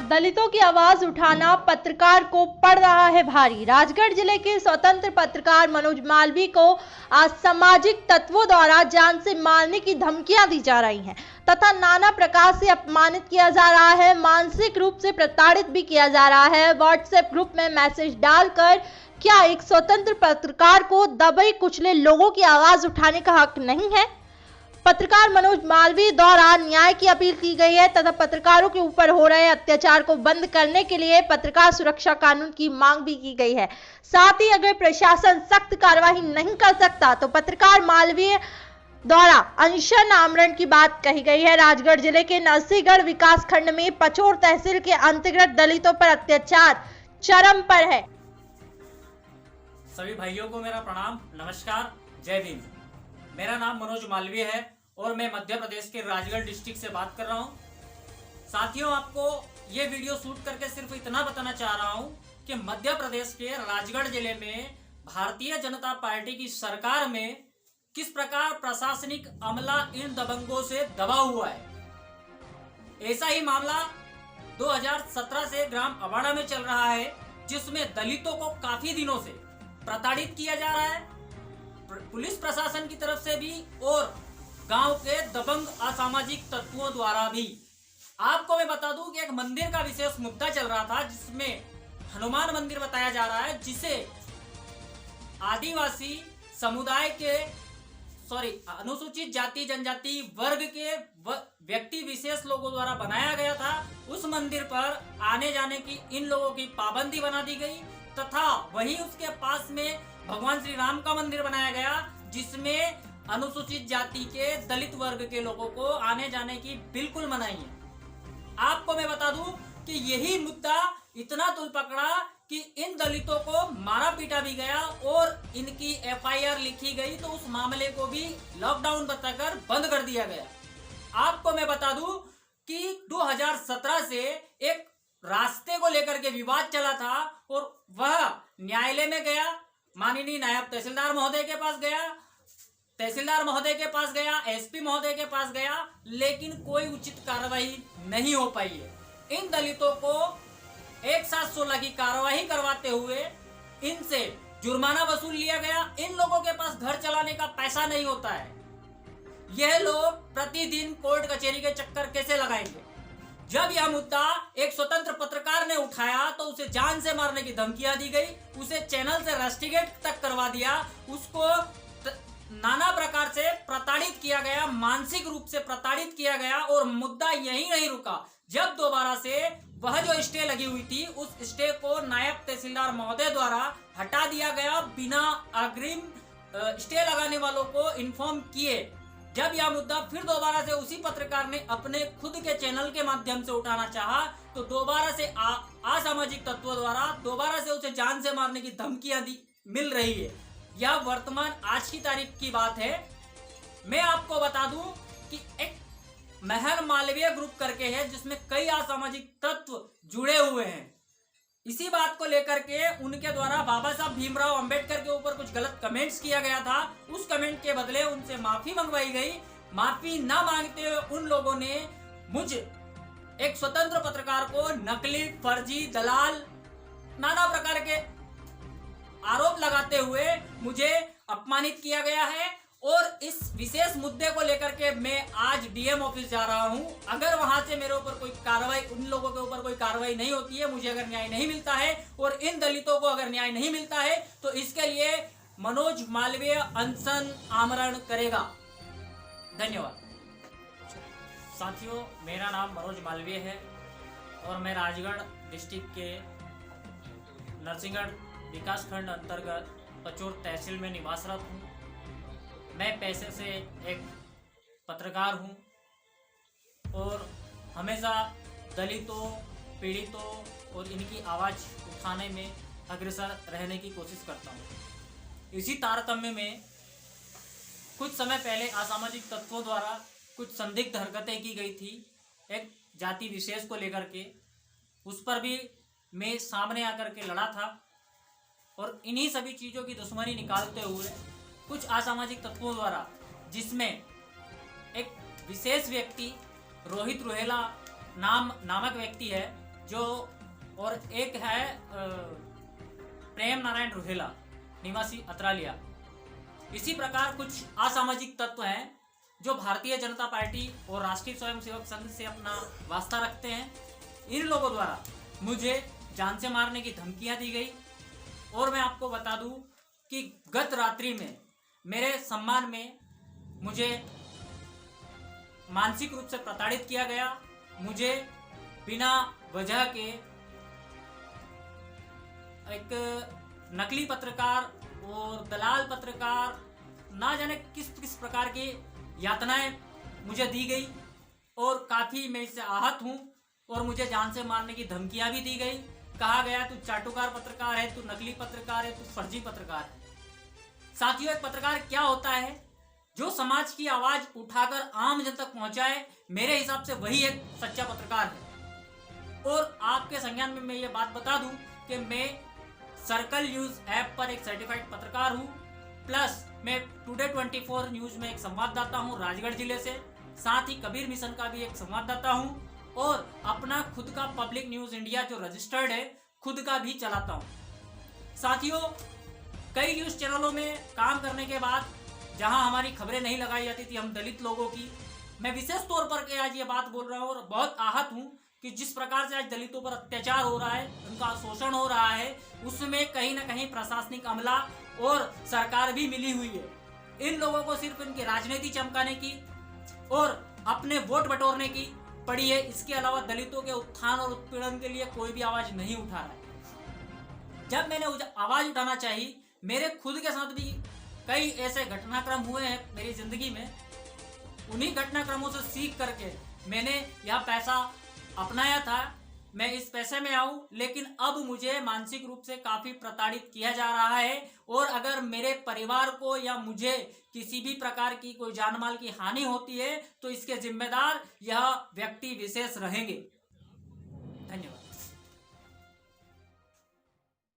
दलितों की आवाज उठाना पत्रकार को पड़ रहा है भारी। राजगढ़ जिले के स्वतंत्र पत्रकार मनोज मालवीय को आज सामाजिक तत्वों द्वारा जान से मारने की धमकियां दी जा रही हैं तथा नाना प्रकार से अपमानित किया जा रहा है, मानसिक रूप से प्रताड़ित भी किया जा रहा है। व्हाट्सएप ग्रुप में मैसेज डालकर क्या एक स्वतंत्र पत्रकार को दबे कुचले लोगों की आवाज उठाने का हक नहीं है? पत्रकार मनोज मालवीय द्वारा न्याय की अपील की गई है तथा पत्रकारों के ऊपर हो रहे अत्याचार को बंद करने के लिए पत्रकार सुरक्षा कानून की मांग भी की गई है। साथ ही अगर प्रशासन सख्त कार्रवाई नहीं कर सकता तो पत्रकार मालवीय द्वारा अनशन आमरण की बात कही गई है। राजगढ़ जिले के नरसिंहगढ़ विकास खंड में पचोर तहसील के अंतर्गत दलितों पर अत्याचार चरम पर है। सभी भाइयों को मेरा प्रणाम, नमस्कार, जय भीम। मेरा नाम मनोज मालवीय है और मैं मध्य प्रदेश के राजगढ़ डिस्ट्रिक्ट से बात कर रहा हूं। साथियों, आपको ये वीडियो शूट करके सिर्फ इतना बताना चाह रहा हूं कि मध्य प्रदेश के राजगढ़ जिले में भारतीय जनता पार्टी की सरकार में किस प्रकार प्रशासनिक अमला इन दबंगों से दबा हुआ है। ऐसा ही मामला 2017 से ग्राम अबाड़ा में चल रहा है, जिसमें दलितों को काफी दिनं से प्रताड़ित किया जा रहा है, पुलिस प्रशासन की तरफ से भी और गांव के दबंग असामाजिक तत्वों द्वारा भी। आपको मैं बता दूं कि एक मंदिर का विशेष मुद्दा चल रहा था, जिसमें हनुमान मंदिर बताया जा रहा है, जिसे आदिवासी समुदाय के अनुसूचित जाति जनजाति वर्ग के व्यक्ति विशेष लोगों द्वारा बनाया गया था। उस मंदिर पर आने जाने की इन लोगों की पाबंदी बना दी गई तथा वहीं उसके पास में भगवान श्री राम का मंदिर बनाया गया, जिसमें अनुसूचित जाति के दलित वर्ग के लोगों को आने जाने की बिल्कुल मनाही है। आपको मैं बता दूं कि यही मुद्दा इतना तुल पकड़ा कि इन दलितों को मारा पीटा भी गया और इनकी एफआईआर लिखी गई, तो उस मामले को भी लॉकडाउन बताकर बंद कर दिया गया। आपको मैं बता दूं कि 2017 से एक रास्ते को लेकर के विवाद चला था और वह न्यायालय में गया, माननीय नायब तहसीलदार महोदय के पास गया, तहसीलदार महोदय के पास गया, एसपी महोदय के पास गया, लेकिन कोई उचित कार्रवाई नहीं हो पाई है। इन दलितों को 1/7/16 की कार्रवाई करवाते हुए इनसे जुर्माना वसूल लिया गया। इन लोगों के पास घर चलाने का पैसा नहीं होता है। यह लोग प्रतिदिन कोर्ट कचहरी के चक्कर कैसे लगाएंगे? जब यह मुद्दा एक स्वतंत्र पत्रकार ने उठाया तो उसे जान से मारने की धमकियां दी गई, उसे चैनल से रस्टिकेट तक करवा दिया, उसको नाना प्रकार से प्रताड़ित किया गया, मानसिक रूप से प्रताड़ित किया गया। और मुद्दा यही नहीं रुका, जब दोबारा से वह जो स्टे लगी हुई थी उस स्टे को नायब तहसीलदार महोदय द्वारा हटा दिया गया, बिना अग्रिम स्टे लगाने वालों को इन्फॉर्म किए। जब यह मुद्दा फिर दोबारा से उसी पत्रकार ने अपने खुद के चैनल के माध्यम से उठाना चाहा, तो दोबारा से असामाजिक तत्वों द्वारा दोबारा से उसे जान से मारने की धमकियां मिल रही है। यह वर्तमान आज की तारीख की बात है। मैं आपको बता दूं कि एक महल मालवीय ग्रुप करके है, जिसमें कई असामाजिक तत्व जुड़े हुए हैं। इसी बात को लेकर के उनके द्वारा बाबा साहब भीमराव अंबेडकर के ऊपर कुछ गलत कमेंट्स किया गया था। उस कमेंट के बदले उनसे माफी मंगवाई गई। माफी ना मांगते हुए उन लोगों ने मुझ एक स्वतंत्र पत्रकार को नकली, फर्जी, दलाल, नाना प्रकार के आरोप लगाते हुए मुझे अपमानित किया गया है। और इस विशेष मुद्दे को लेकर के मैं आज डीएम ऑफिस जा रहा हूं। अगर वहां से मेरे ऊपर कोई कार्रवाई, उन लोगों के ऊपर कोई कार्रवाई नहीं होती है, मुझे अगर न्याय नहीं मिलता है और इन दलितों को अगर न्याय नहीं मिलता है, तो इसके लिए मनोज मालवीय अनशन आमरण करेगा। धन्यवाद। साथियों, मेरा नाम मनोज मालवीय है और मैं राजगढ़ डिस्ट्रिक्ट के नरसिंहगढ़ विकास खंड अंतर्गत पचोर तहसील में निवासरत हूँ। मैं पैसे से एक पत्रकार हूँ और हमेशा दलितों, पीड़ितों और इनकी आवाज़ उठाने में अग्रसर रहने की कोशिश करता हूँ। इसी तारतम्य में कुछ समय पहले असामाजिक तत्वों द्वारा कुछ संदिग्ध हरकतें की गई थी एक जाति विशेष को लेकर के, उस पर भी मैं सामने आकर के लड़ा था। और इन्हीं सभी चीज़ों की दुश्मनी निकालते हुए कुछ असामाजिक तत्वों द्वारा, जिसमें एक विशेष व्यक्ति रोहित रुहेला नामक व्यक्ति है, जो और एक है प्रेम नारायण रोहेला निवासी अतरालिया। इसी प्रकार कुछ असामाजिक तत्व हैं जो भारतीय जनता पार्टी और राष्ट्रीय स्वयंसेवक संघ से अपना वास्ता रखते हैं। इन लोगों द्वारा मुझे जान से मारने की धमकियां दी गई और मैं आपको बता दूं कि गत रात्रि में मेरे सम्मान में मुझे मानसिक रूप से प्रताड़ित किया गया। मुझे बिना वजह के एक नकली पत्रकार और दलाल पत्रकार ना जाने किस किस प्रकार की यातनाएं मुझे दी गई और काफ़ी मैं इससे आहत हूं और मुझे जान से मारने की धमकियां भी दी गई। कहा गया तू चाटुकार पत्रकार है, तू नकली पत्रकार है, तू फर्जी पत्रकार है। साथियों, एक पत्रकार क्या होता है? जो समाज की आवाज उठाकर आम जन तक पहुंचाए, मेरे हिसाब से वही एक सच्चा पत्रकार है। और आपके संज्ञान में मैं ये बात बता दूं कि मैं सर्कल न्यूज ऐप पर एक सर्टिफाइड पत्रकार हूं, प्लस मैं टुडे 24 न्यूज में एक संवाददाता हूं राजगढ़ जिले से, साथ ही कबीर मिशन का भी एक संवाददाता हूं और अपना खुद का पब्लिक न्यूज इंडिया जो रजिस्टर्ड है खुद का भी चलाता हूं। साथियों, कई न्यूज चैनलों में काम करने के बाद जहां हमारी खबरें नहीं लगाई जाती थी हम दलित लोगों की, मैं विशेष तौर पर आज ये बात बोल रहा हूं और बहुत आहत हूं कि जिस प्रकार से आज दलितों पर अत्याचार हो रहा है, उनका शोषण हो रहा है, उसमें कहीं ना कहीं प्रशासनिक अमला और सरकार भी मिली हुई है। इन लोगों को सिर्फ इनकी राजनीति चमकाने की और अपने वोट बटोरने की पड़ी है। इसके अलावा दलितों के उत्थान और उत्पीड़न के लिए कोई भी आवाज नहीं उठा रहा है। जब मैंने आवाज उठाना चाहिए, मेरे खुद के साथ भी कई ऐसे घटनाक्रम हुए हैं मेरी जिंदगी में। उन्हीं घटनाक्रमों से सीख करके मैंने यह पैसा अपनाया था। मैं इस पैसे में आऊं, लेकिन अब मुझे मानसिक रूप से काफी प्रताड़ित किया जा रहा है और अगर मेरे परिवार को या मुझे किसी भी प्रकार की कोई जान माल की हानि होती है तो इसके जिम्मेदार यह व्यक्ति विशेष रहेंगे। धन्यवाद।